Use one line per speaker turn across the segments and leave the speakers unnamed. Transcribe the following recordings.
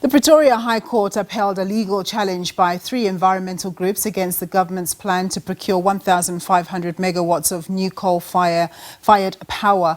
The Pretoria High Court upheld a legal challenge by 3 environmental groups against the government's plan to procure 1,500 megawatts of new coal-fired power,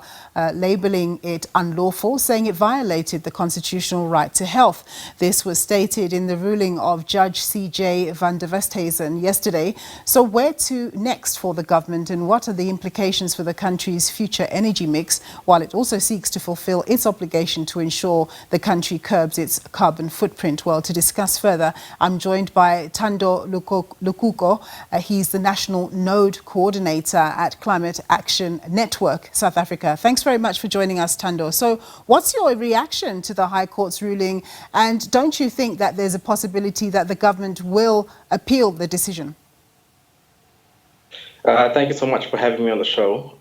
labelling it unlawful, saying it violated the constitutional right to health. This was stated in the ruling of Judge C.J. van der Westhuizen yesterday. So where to next for the government, and what are the implications for the country's future energy mix, while it also seeks to fulfil its obligation to ensure the country curbs its carbon footprint? Well, to discuss further, I'm joined by Thando Lukuko. He's the National Node Co-ordinator at Climate Action Network, South Africa. Thanks very much for joining us, Thando. So what's your reaction to the High Court's ruling, and don't you think that there's a possibility that the government will appeal the decision?
Thank you so much for having me on the show.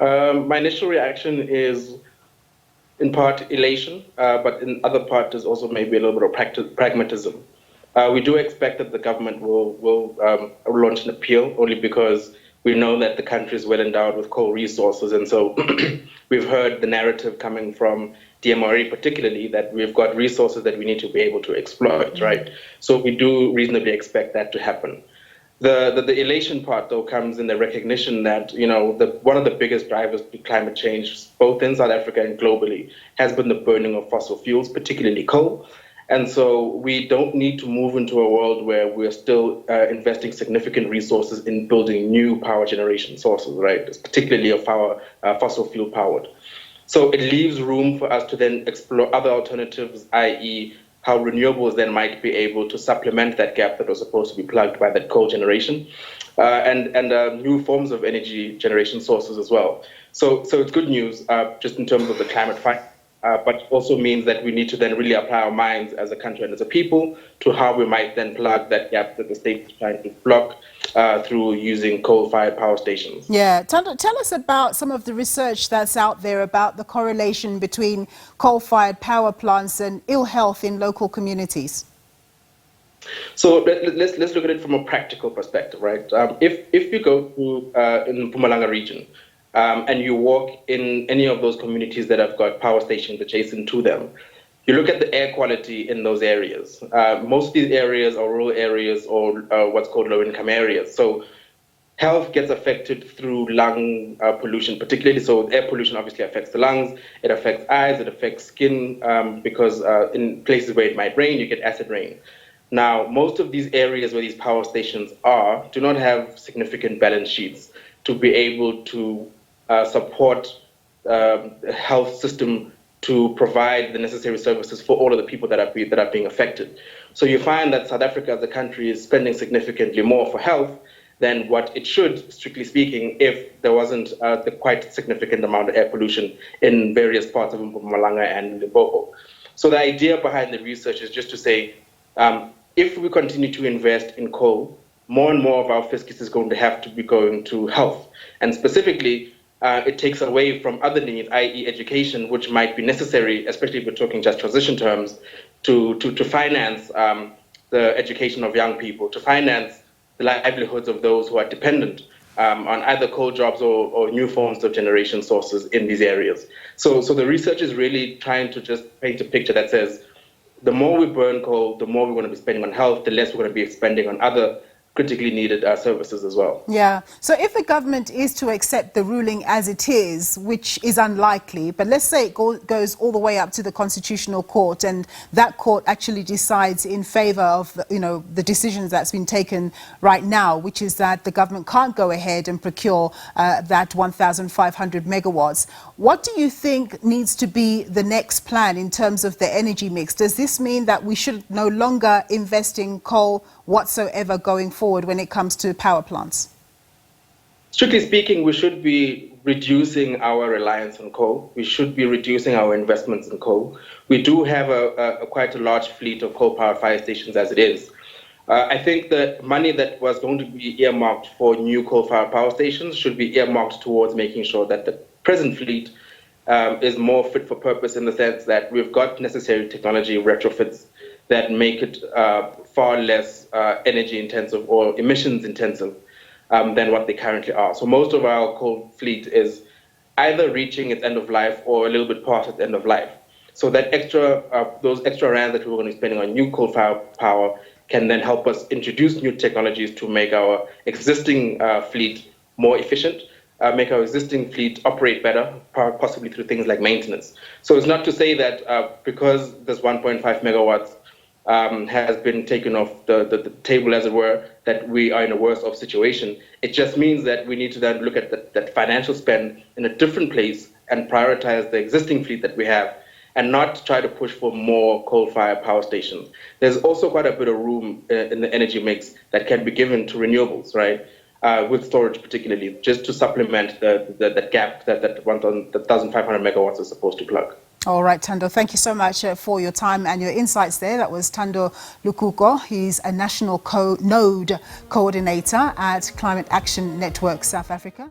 My initial reaction is in part elation, but in other part is also maybe a little bit of pragmatism. We do expect that the government will launch an appeal, only because we know that the country is well endowed with coal resources. And so we've heard the narrative coming from DMRE particularly that we've got resources that we need to be able to exploit, right? So we do reasonably expect that to happen. The elation part, though, comes in the recognition that, one of the biggest drivers to climate change, both in South Africa and globally, has been the burning of fossil fuels, particularly coal. And so we don't need to move into a world where we're still investing significant resources in building new power generation sources, right? Particularly of power, fossil fuel powered. So it leaves room for us to then explore other alternatives, i.e., how renewables then might be able to supplement that gap that was supposed to be plugged by that coal generation, and new forms of energy generation sources as well. So it's good news just in terms of the climate fight, but also means that we need to then really apply our minds as a country and as a people to how we might then plug that gap that the state is trying to block through using coal-fired power stations.
Yeah, tell us about some of the research that's out there about the correlation between coal-fired power plants and ill health in local communities.
So let's look at it from a practical perspective, right? If you go to in Mpumalanga region and you walk in any of those communities that have got power stations adjacent to them, you look at the air quality in those areas. Most of these areas are rural areas or what's called low-income areas. So health gets affected through lung pollution, particularly. So air pollution obviously affects the lungs. It affects eyes. It affects skin because in places where it might rain, you get acid rain. Now, most of these areas where these power stations are do not have significant balance sheets to be able to support the health system to provide the necessary services for all of the people that are being affected. So you find that South Africa as a country is spending significantly more for health than what it should, strictly speaking, if there wasn't the quite significant amount of air pollution in various parts of Mpumalanga and Limpopo. So the idea behind the research is just to say, if we continue to invest in coal, more and more of our fiscus is going to have to be going to health. And specifically, it takes away from other needs, i.e. education, which might be necessary, especially if we're talking just transition terms, to finance the education of young people, to finance the livelihoods of those who are dependent on either coal jobs or new forms of generation sources in these areas. So the research is really trying to just paint a picture that says, the more we burn coal, the more we're going to be spending on health, the less we're going to be spending on other critically needed services as well.
Yeah. So if the government is to accept the ruling as it is, which is unlikely, but let's say it goes all the way up to the Constitutional Court, and that court actually decides in favor of the decisions that's been taken right now, which is that the government can't go ahead and procure that 1,500 megawatts. What do you think needs to be the next plan in terms of the energy mix? Does this mean that we should no longer invest in coal whatsoever going forward when it comes to power plants?
Strictly speaking, we should be reducing our reliance on coal. We should be reducing our investments in coal. We do have quite a large fleet of coal-powered fire stations as it is. I think the money that was going to be earmarked for new coal-fired power stations should be earmarked towards making sure that the present fleet is more fit for purpose, in the sense that we've got necessary technology retrofits that make it far less energy intensive or emissions intensive than what they currently are. So most of our coal fleet is either reaching its end of life or a little bit past its end of life. So that those extra rands that we're going to be spending on new coal-fired power can then help us introduce new technologies to make our existing fleet more efficient, make our existing fleet operate better, possibly through things like maintenance. So it's not to say that because this 1.5 megawatts has been taken off the table, as it were, that we are in a worse off situation. It just means that we need to then look at that financial spend in a different place and prioritize the existing fleet that we have, and not try to push for more coal-fired power stations. There's also quite a bit of room in the energy mix that can be given to renewables, right? With storage particularly, just to supplement the gap that 1,500 megawatts is supposed to plug.
All right, Thando, thank you so much for your time and your insights there. That was Thando Lukuko. He's a national Node Co-ordinator at Climate Action Network South Africa.